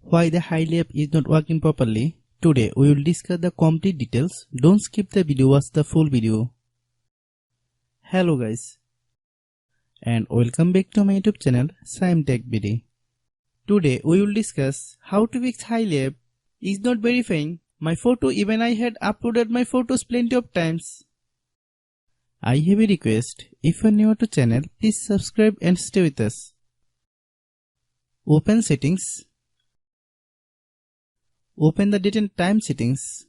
Why the Hily app is not working properly? Today we will discuss the complete details. Don't skip the video, watch the full video. Hello guys, and welcome back to my YouTube channel Shaem Tech BD. Today we will discuss how to fix Hily app is not verifying my photo even I had uploaded my photos plenty of times. I have a request, if you are new to channel, please subscribe and stay with us. Open settings. Open the date and time settings.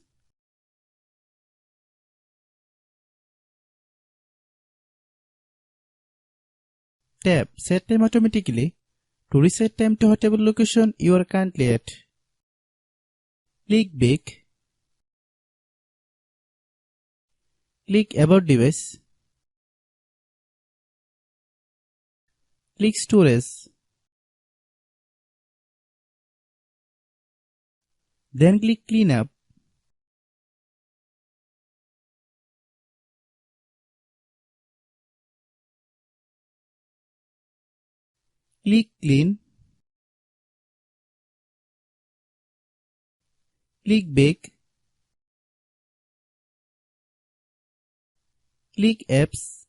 Tap Set Time automatically to reset time to whatever location you are currently at. Click Back. Click About Device. Click Storage. Then click Cleanup. Click Clean. Click Back. Click Apps.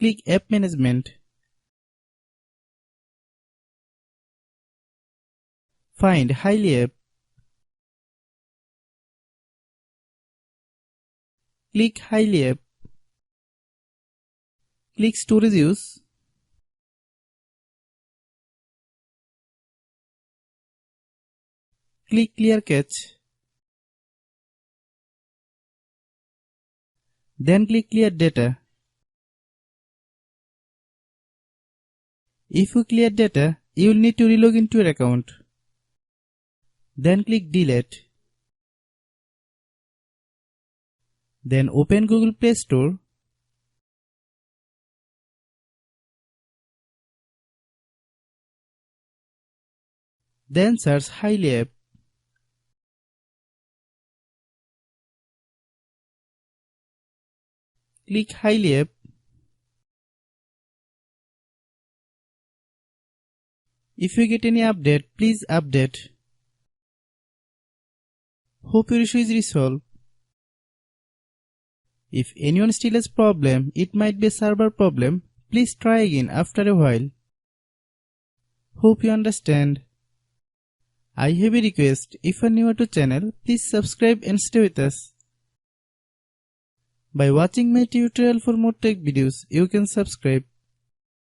Click App Management. Find Hily app. Click Hily app. Click Storage Use. Click Clear Cache. Then click Clear Data. If you clear data, you will need to relog into your account. Then click Delete. Then open Google Play Store. Then search Hily app. Click Hily app. If you get any update, please update. Hope your issue is resolved. If anyone still has problem, it might be a server problem. Please try again after a while. Hope you understand. I have a request, if you are new to channel, please subscribe and stay with us. By watching my tutorial for more tech videos, you can subscribe.